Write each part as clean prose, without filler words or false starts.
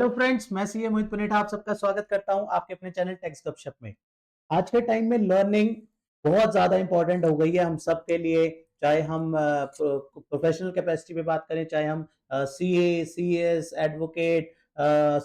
Hello friends, मैं CA मोहित पुनेठा आप सबका स्वागत करता हूं आपके अपने चैनल टेक्स गपशप में। आज के टाइम में लर्निंग बहुत ज्यादा इंपॉर्टेंट हो गई है हम सब के लिए। चाहे हम प्रोफेशनल कैपेसिटी पे बात करें, चाहे हम सीए, सीएस, एडवोकेट,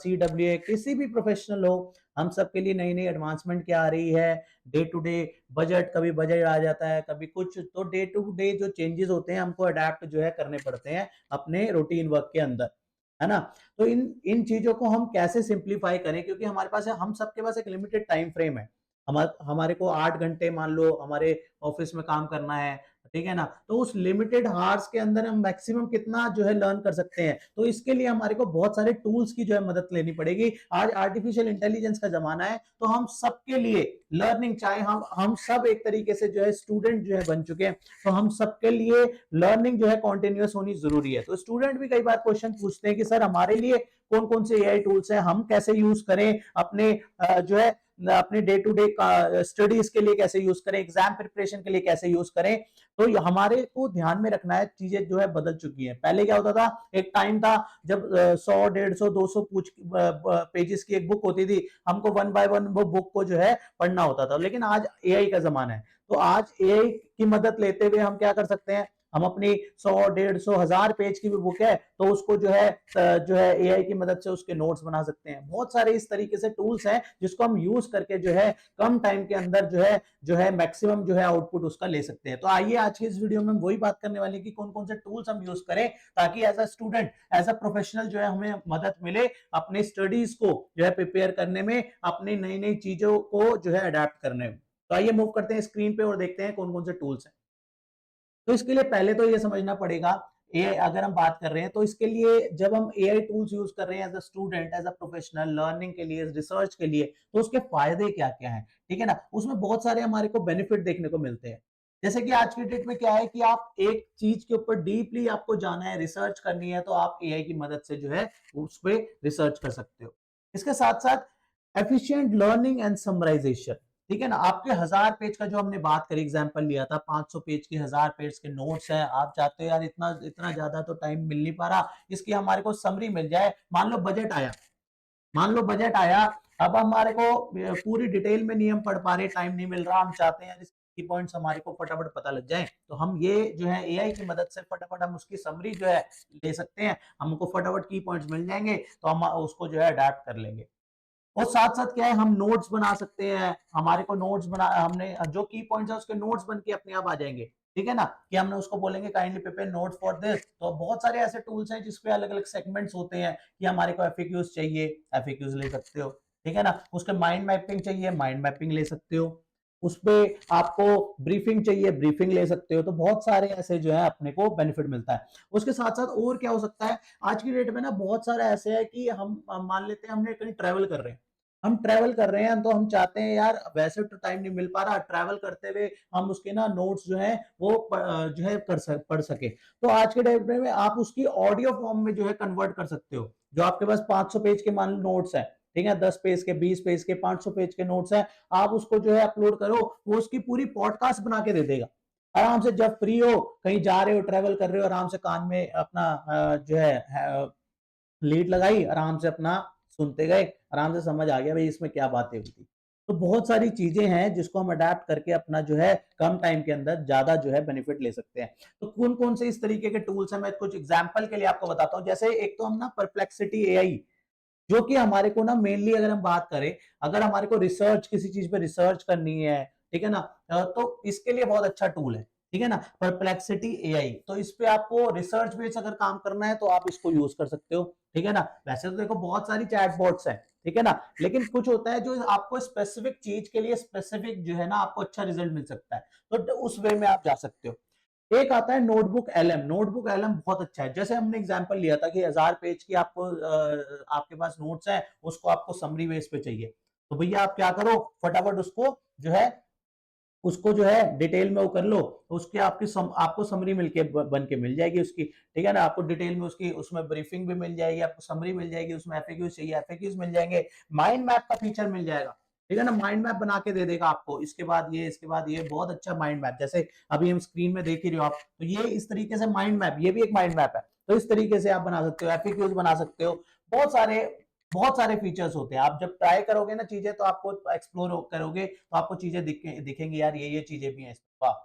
सीडब्ल्यूए, किसी भी प्रोफेशनल हो, हम सब के लिए नई नई एडवांसमेंट क्या आ रही है। डे टू डे बजट, कभी बजट आ जाता है, कभी कुछ, तो डे टू डे जो चेंजेस होते हैं हमको अडेप्ट जो है करने पड़ते हैं अपने रूटीन वर्क के अंदर, है ना। तो इन इन चीजों को हम कैसे सिंप्लीफाई करें, क्योंकि हमारे पास है, हम सबके पास एक लिमिटेड टाइम फ्रेम है। हमारे को 8 घंटे मान लो हमारे ऑफिस में काम करना है, ठीक है ना। तो उस लिमिटेड हार्स के अंदर हम मैक्सिमम कितना जो है लर्न कर सकते हैं, तो इसके लिए हमारे को बहुत सारे टूल्स की जो है मदद लेनी पड़ेगी। आज आर्टिफिशियल इंटेलिजेंस का जमाना है, तो हम सबके लिए लर्निंग, चाहे हम सब एक तरीके से जो है स्टूडेंट जो है बन चुके हैं, तो हम सबके लिए लर्निंग जो है कॉन्टिन्यूस होनी जरूरी है। तो स्टूडेंट भी कई बार क्वेश्चन पूछते हैं कि सर हमारे लिए कौन कौन से एआई टूल्स हैं, हम कैसे यूज करें अपने जो है अपने डे टू डे स्टडीज के लिए कैसे यूज करें, एग्जाम प्रिपरेशन के लिए कैसे यूज करें। तो हमारे को ध्यान में रखना है, चीजें जो है बदल चुकी हैं। पहले क्या होता था, एक टाइम था जब 100, 150, 200 पूछ पेजेस की एक बुक होती थी, हमको वन बाय वन वो बुक को जो है पढ़ना होता था। लेकिन आज एआई का जमाना है, तो आज एआई की मदद लेते हुए हम क्या कर सकते हैं, हम अपनी 100, 150, 1000 पेज की भी बुक है, तो उसको जो है एआई की मदद से उसके नोट्स बना सकते हैं। बहुत सारे इस तरीके से टूल्स हैं जिसको हम यूज करके जो है कम टाइम के अंदर जो है मैक्सिमम जो है आउटपुट उसका ले सकते हैं। तो आइए आज की इस वीडियो में हम वही बात करने वाले कि कौन कौन से टूल्स हम यूज करें, ताकि as a student, as a professional जो है हमें मदद मिले अपने स्टडीज को जो है प्रिपेयर करने में, अपनी नई नई चीजों को जो है अडेप्ट करने में। तो आइए मूव करते हैं स्क्रीन पे और देखते हैं कौन कौन से टूल्स हैं। तो इसके लिए पहले तो ये समझना पड़ेगा, एआई अगर हम बात कर रहे हैं, तो इसके लिए जब हम एआई टूल्स यूज कर रहे हैं as a student, as a professional, learning के लिए, रिसर्च के लिए, तो उसके फायदे क्या क्या हैं, ठीक है ना। उसमें बहुत सारे हमारे को बेनिफिट देखने को मिलते हैं। जैसे कि आज की डेट में क्या है कि आप एक चीज के ऊपर डीपली आपको जाना है, रिसर्च करनी है, तो आप एआई की मदद से जो है उस पर रिसर्च कर सकते हो। इसके साथ साथ एफिशिएंट लर्निंग एंड समराइजेशन, ठीक है ना। आपके 1000 पेज का जो हमने बात करी, एग्जांपल लिया था, 500 पेज के 1000 पेज के नोट्स हैं, आप चाहते हो यार इतना इतना ज्यादा तो टाइम मिल नहीं पा रहा, इसकी हमारे को समरी मिल जाए। मान लो बजट आया, अब हमारे को पूरी डिटेल में नहीं हम पढ़ पा रहे, टाइम नहीं मिल रहा, हम चाहते हैं की पॉइंट्स हमारे को फटाफट पता लग जाए, तो हम ये जो है एआई की मदद से फटाफट हम उसकी समरी जो है ले सकते हैं। हमको फटाफट की पॉइंट्स मिल जाएंगे, तो हम उसको जो है अडेप्ट कर लेंगे। और साथ साथ क्या है, हम नोट्स बना सकते हैं। हमारे को नोट्स बना, हमने जो की पॉइंट्स है उसके नोट्स बन के अपने आप आ जाएंगे, ठीक है ना। कि हमने उसको बोलेंगे kindly prepare note for this, तो बहुत सारे ऐसे टूल्स हैं जिसपे अलग अलग सेगमेंट्स होते हैं कि हमारे को एफएक्यूज चाहिए, एफएक्यूज ले सकते हो, ठीक है ना। उसके माइंड मैपिंग चाहिए, माइंड मैपिंग ले सकते हो। उसपे आपको ब्रीफिंग चाहिए, ब्रीफिंग ले सकते हो। तो बहुत सारे ऐसे जो है अपने को बेनिफिट मिलता है। उसके साथ साथ और क्या हो सकता है, आज की डेट में ना बहुत सारा ऐसे है कि हम मान लेते हैं हमने कहीं ट्रेवल कर रहे हैं, तो हम चाहते हैं यार, वैसे तो टाइम नहीं मिल पा रहा, ट्रैवल करते हुए हम उसके ना नोट्स जो है वो जो है पढ़ सके। तो आज के डेट में आप उसकी ऑडियो फॉर्म में जो है कन्वर्ट कर सकते हो। जो आपके पास 500 पेज के मान लो नोट्स है, ठीक है, 10 पेज के, 20 पेज के, 500 पेज के नोट्स है, आप उसको जो है अपलोड करो, वो उसकी पूरी पॉडकास्ट बना के दे देगा। आराम से जब फ्री हो, कहीं जा रहे हो, ट्रैवल कर रहे हो, आराम से कान में अपना जो है लीड लगाई, आराम से अपना सुनते गए, आराम से समझ आ गया भाई इसमें क्या बातें हुई थी। तो बहुत सारी चीजें हैं जिसको हम अडेप्ट करके अपना जो है कम टाइम के अंदर ज्यादा जो है बेनिफिट ले सकते हैं। तो कौन कौन से इस तरीके के टूल्स हैं, मैं कुछ एग्जांपल के लिए आपको बताता हूं। जैसे एक तो हम ना परप्लेक्सिटी एआई, जो कि हमारे को ना मेनली अगर हम बात करें, अगर हमारे को रिसर्च, किसी चीज पे रिसर्च करनी है, ठीक है ना, तो इसके लिए बहुत अच्छा टूल है, ठीक है ना, परप्लेक्सिटी एआई। तो इस पे आपको रिसर्च बेस्ड अगर काम करना है तो आप इसको यूज कर सकते हो, ठीक है ना। वैसे तो देखो बहुत सारी चैटबॉट्स हैं, ठीक है ना, लेकिन कुछ होता है जो आपको स्पेसिफिक चीज के लिए स्पेसिफिक जो है ना आपको अच्छा रिजल्ट मिल सकता है, तो उस वे में आप जा सकते हो। एक आता है नोटबुक एलएम। नोटबुक एलएम बहुत अच्छा है। जैसे हमने एग्जांपल लिया था कि 1000 पेज की आपको आपके पास नोट्स है, उसको आपको समरी बेस पे चाहिए, तो भैया आप क्या करो, फटाफट उसको जो है डिटेल में वो कर लो, तो उसके आपको समरी मिलके बन के मिल जाएगी उसकी, ठीक है ना। आपको डिटेल में उसकी उसमें ब्रीफिंग भी मिल जाएगी, आपको समरी मिल जाएगी, उसमें एफएक्यूज चाहिए, एफएक्यूज मिल जाएंगे, माइंड मैप का फीचर मिल जाएगा, ठीक है ना। माइंड मैप बना के दे देगा आपको, इसके बाद ये, इसके बाद ये, बहुत अच्छा माइंड मैप। जैसे अभी हम स्क्रीन में देख ही रहे हो आप, तो ये इस तरीके से माइंड मैप, ये भी एक माइंड मैप है, तो इस तरीके से आप बना सकते हो, एफएक्यूज बना सकते हो। बहुत सारे बहुत सारे फीचर्स होते हैं। आप जब ट्राई करोगे ना चीजें, तो आपको एक्सप्लोर करोगे तो आपको चीजें दिखेंगी, यार ये चीजें भी हैं इसमें। वाह।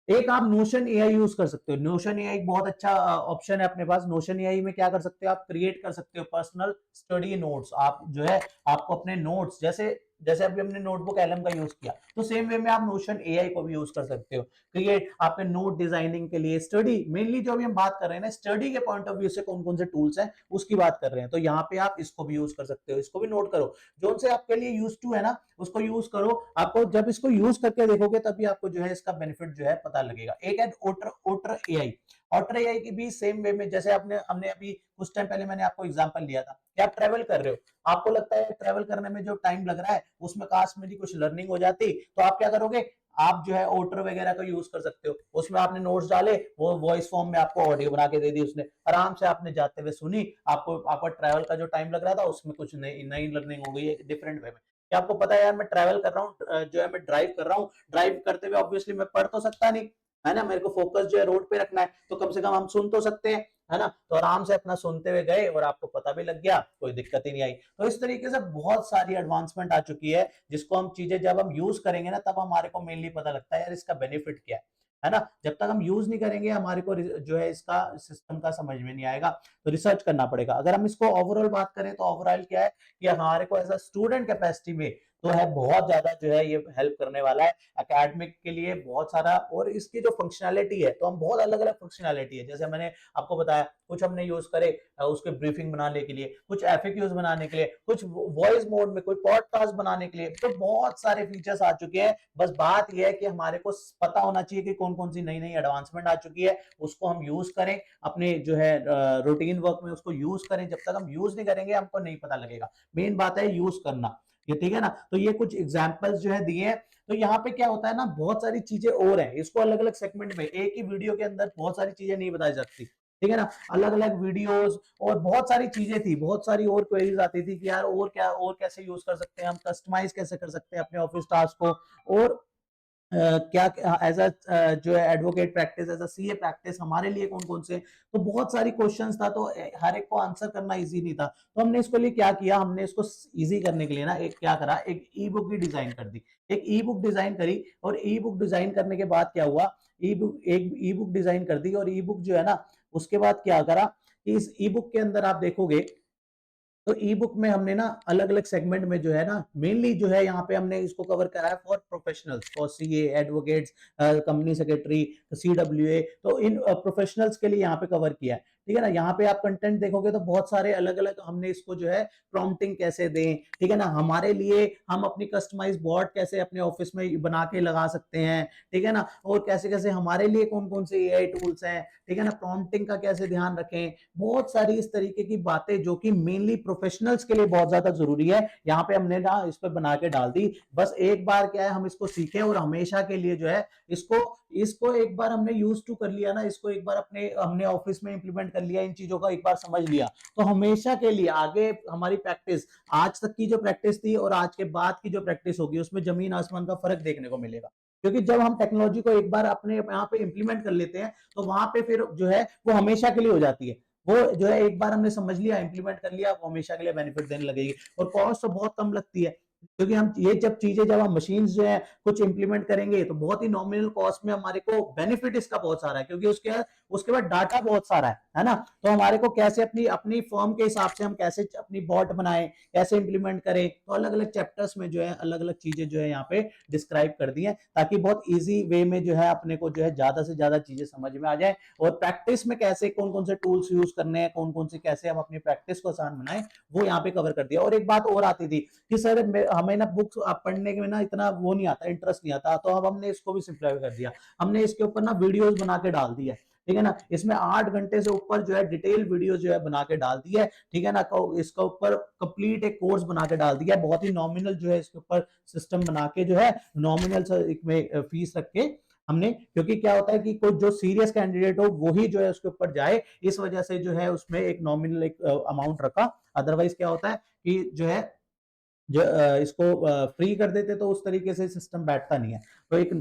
एक आप नोशन एआई यूज कर सकते हो। नोशन एआई बहुत अच्छा ऑप्शन है अपने पास। नोशन एआई में क्या कर सकते हो, आप क्रिएट कर सकते हो पर्सनल स्टडी नोट्स। आप जो है आपको अपने नोट्स, जैसे जैसे अभी हमने नोटबुक एलएम का यूज किया, तो सेम वे में आप नोशन एआई को भी यूज कर सकते हो। क्रिएट आपके नोट डिजाइनिंग के लिए, स्टडी मेनली जो भी हम बात कर रहे हैं ना, स्टडी के पॉइंट ऑफ व्यू से कौन कौन से टूल्स हैं उसकी बात कर रहे हैं, तो यहाँ पे आप इसको भी यूज कर सकते हो। इसको भी नोट करो, जो उनसे आपके लिए यूज टू है ना, उसको यूज करो। आपको जब इसको यूज करके देखोगे तभी आपको जो है इसका बेनिफिट जो है पता लगेगा। एक है ओटर ओटर एआई। ओटर एआई की भी सेम वे में, जैसे आपने हमने अभी कुछ टाइम पहले मैंने आपको एग्जांपल लिया था कि आप ट्रेवल कर रहे हो, आपको लगता है ट्रेवल करने में जो टाइम लग रहा है उसमें काश मेरी कुछ लर्निंग हो जाती, तो आप क्या करोगे, आप जो है ओटर वगैरह का यूज कर सकते हो। उसमें आपने नोट्स डाले, वो वॉइस फॉर्म में आपको ऑडियो बना के दे दी उसने, आराम से आपने जाते हुए सुनी, आपको आपका ट्रैवल का जो टाइम लग रहा था उसमें कुछ नई नई लर्निंग हो गई है डिफरेंट वे में। क्या आपको पता है यार, मैं ट्रैवल कर रहा हूँ, जो है मैं ड्राइव कर रहा हूँ, ड्राइव करते हुए ऑब्वियसली मैं पढ़ तो सकता नहीं, है ना, मेरे को फोकस जो है रोड पे रखना है, तो कम से कम हम सुन तो सकते हैं, है ना। तो आराम से अपना सुनते हुए गए और आपको पता भी लग गया, कोई दिक्कत ही नहीं आई। तो इस तरीके से बहुत सारी एडवांसमेंट आ चुकी है, जिसको हम चीजें जब हम यूज करेंगे ना, तब हमारे को मेनली पता लगता है यार इसका बेनिफिट क्या है ना। जब तक हम यूज नहीं करेंगे हमारे को जो है इसका सिस्टम का समझ में नहीं आएगा, तो रिसर्च करना पड़ेगा। अगर हम इसको ओवरऑल बात करें तो ओवरऑल क्या है कि हमारे को एज अ स्टूडेंट कैपेसिटी में तो है बहुत ज्यादा जो है ये हेल्प करने वाला है एकेडमिक के लिए बहुत सारा। और इसकी जो फंक्शनैलिटी है, तो हम बहुत अलग अलग फंक्शनैलिटी है, जैसे मैंने आपको बताया कुछ हमने यूज करे उसके ब्रीफिंग बनाने के लिए, कुछ एफएक्यूज बनाने के लिए, कुछ वॉइस मोड में, कोई पॉडकास्ट बनाने के लिए, तो बहुत सारे फीचर्स आ चुके हैं। बस बात यह है कि हमारे को पता होना चाहिए कि कौन कौन सी नई नई एडवांसमेंट आ चुकी है, उसको हम यूज करें अपने जो है रूटीन वर्क में, उसको यूज करें। जब तक हम यूज नहीं करेंगे हमको नहीं पता लगेगा। मेन बात है यूज करना, ये ठीक है ना। तो ये कुछ एग्जांपल्स जो है दिए हैं। तो यहाँ पे क्या होता है ना, बहुत सारी चीजें और हैं, इसको अलग अलग सेगमेंट में, एक ही वीडियो के अंदर बहुत सारी चीजें नहीं बताई जाती, ठीक है ना। अलग अलग वीडियोस और बहुत सारी चीजें थी, बहुत सारी और क्वेरीज आती थी कि यार और क्या, और कैसे यूज कर सकते हैं हम, कस्टमाइज कैसे कर सकते हैं अपने ऑफिस टास्क को, और क्या एज अ जो है advocate practice, as a CA practice हमारे लिए कौन कौन से। तो बहुत सारी क्वेश्चंस था, तो हर एक को आंसर करना इजी नहीं था। तो हमने इसको लिए क्या किया, हमने इसको इजी करने के लिए ना एक क्या करा, एक ई बुक ही डिजाइन कर दी। एक ई बुक डिजाइन करी, और ई बुक डिजाइन करने के बाद क्या हुआ, ई बुक, एक ई बुक डिजाइन कर दी, और ई बुक जो है ना, उसके बाद क्या करा कि इस ई बुक के अंदर आप देखोगे तो ई बुक में हमने ना अलग अलग सेगमेंट में जो है ना, मेनली जो है यहाँ पे हमने इसको कवर करा है for professionals, for CA, advocates, company secretary, CWA, तो इन प्रोफेशनल्स के लिए यहाँ पे कवर किया है, ठीक है ना। यहाँ पे आप कंटेंट देखोगे तो बहुत सारे अलग अलग हमने इसको जो है प्रॉम्प्टिंग कैसे दें, ठीक है ना, हमारे लिए हम अपनी कस्टमाइज बोर्ड कैसे अपने ऑफिस में बना के लगा सकते हैं, ठीक है ना, और कैसे कैसे हमारे लिए कौन कौन से एआई टूल्स हैं, ठीक है ना, प्रॉम्प्टिंग का कैसे ध्यान रखें। बहुत सारी इस तरीके की बातें जो कि मेनली प्रोफेशनल्स के लिए बहुत ज्यादा जरूरी है, यहाँ पे हमने ना इस पर बना के डाल दी। बस एक बार क्या है, हम इसको सीखें और हमेशा के लिए जो है इसको इसको एक बार हमने यूज टू कर लिया ना, इसको एक बार अपने हमने ऑफिस में इंप्लीमेंट कर लिया, इन चीजों का एक बार समझ लिया, तो हमेशा के लिए आगे हमारी प्रैक्टिस, आज तक की जो प्रैक्टिस थी और आज के बाद की जो प्रैक्टिस होगी, उसमें जमीन आसमान का फर्क देखने को मिलेगा। क्योंकि जब हम टेक्नोलॉजी को एक बार अपने यहाँ पे इंप्लीमेंट कर लेते हैं, तो वहां पे फिर जो है वो हमेशा के लिए हो जाती है। वो जो है एक बार हमने समझ लिया, इंप्लीमेंट कर लिया, वो हमेशा के लिए बेनिफिट देने लगेगी, और कॉस्ट तो बहुत कम लगती है। क्योंकि हम ये जब चीजें, जब हम मशीन जो है कुछ इंप्लीमेंट करेंगे, तो बहुत ही नॉमिनल कॉस्ट में हमारे को बेनिफिट इसका बहुत सारा है, क्योंकि उसके बाद डाटा बहुत सारा है ना। तो हमारे को कैसे अपनी अपनी फर्म के हिसाब से हम कैसे अपनी बॉट बनाए, कैसे इंप्लीमेंट करें, तो अलग अलग चैप्टर्स में जो है अलग अलग चीजें जो है यहाँ पे डिस्क्राइब कर दी है, ताकि बहुत ईजी वे में जो है अपने को जो है ज्यादा से ज्यादा चीजें समझ में आ जाए, और प्रैक्टिस में कैसे कौन कौन से टूल्स यूज करने हैं, कौन कौन से कैसे हम अपनी प्रैक्टिस को आसान बनाए, वो यहाँ पे कवर कर दिया। और एक बात और आती थी कि सर हमें ना बुक्स पढ़ने में ना इतना वो नहीं आता, इंटरेस्ट नहीं आता, तो अब हमने इसको भी सिंप्लीफाई कर दिया, हमने इसके ऊपर ना वीडियोस बना के डाल दिया, ठीक है ना। इसमें 8 घंटे से ऊपर जो है डिटेल वीडियो जो है बना के डाल दी है, ठीक है ना। इसके ऊपर कंप्लीट एक कोर्स बना के डाल दिया है, बहुत ही नॉमिनल जो है इसके ऊपर सिस्टम बना के जो है नॉमिनल में फीस रख के हमने, क्योंकि क्या होता है कि कोई जो सीरियस कैंडिडेट हो वही जो है उसके ऊपर जाए, इस वजह से जो है उसमें एक नॉमिनल एक अमाउंट रखा। अदरवाइज क्या होता है कि जो है इसको फ्री कर देते तो उस तरीके से सिस्टम बैठता नहीं है। तो एक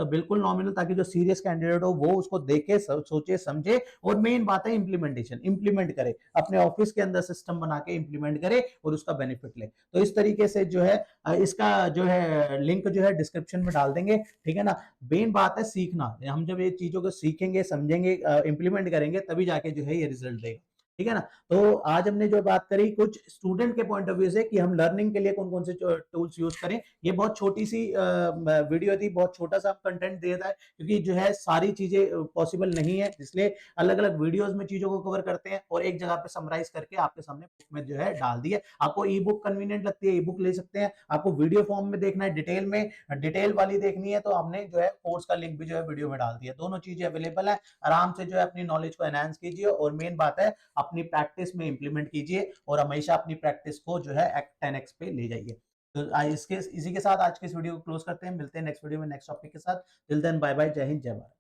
बिल्कुल नॉमिनल, ताकि जो सीरियस कैंडिडेट हो वो उसको देखे, सोचे समझे, और मेन बात है इम्प्लीमेंटेशन, इम्प्लीमेंट करे, अपने ऑफिस के अंदर सिस्टम बना के इम्प्लीमेंट करे और उसका बेनिफिट ले। तो इस तरीके से जो है इसका जो है लिंक जो है डिस्क्रिप्शन में डाल देंगे, ठीक है ना। मेन बात है सीखना, हम जब ये चीजों को सीखेंगे, समझेंगे, इंप्लीमेंट करेंगे, तभी जाके जो है ये रिजल्ट देगा, ठीक है ना। तो आज हमने जो बात करी कुछ स्टूडेंट के पॉइंट ऑफ व्यू से कि हम लर्निंग के लिए कौन कौन से टूल्स यूज करें, ये बहुत छोटी सी वीडियो थी, बहुत छोटा सा कंटेंट दिया था, क्योंकि जो है सारी चीजें पॉसिबल नहीं है, इसलिए अलग अलग वीडियोस में चीजों को कवर करते हैं और एक जगह पे समराइज करके आपके सामने बुक में जो है डाल दिए। आपको ई बुक कन्वीनियंट लगती है, ई बुक ले सकते हैं। आपको वीडियो फॉर्म में देखना है, डिटेल में, डिटेल वाली देखनी है, तो हमने जो है कोर्स का लिंक भी जो है वीडियो में डाल दिया। दोनों चीजें अवेलेबल है, आराम से जो है अपनी नॉलेज को एनहांस कीजिए, और मेन बात है अपनी प्रैक्टिस में इंप्लीमेंट कीजिए, और हमेशा अपनी प्रैक्टिस को जो है 10x पे ले जाइए। तो इसके इसी के साथ आज के इस वीडियो को क्लोज करते हैं, मिलते हैं नेक्स्ट वीडियो में नेक्स्ट टॉपिक के साथ। टिल देन बाय बाय, जय हिंद, जय भारत।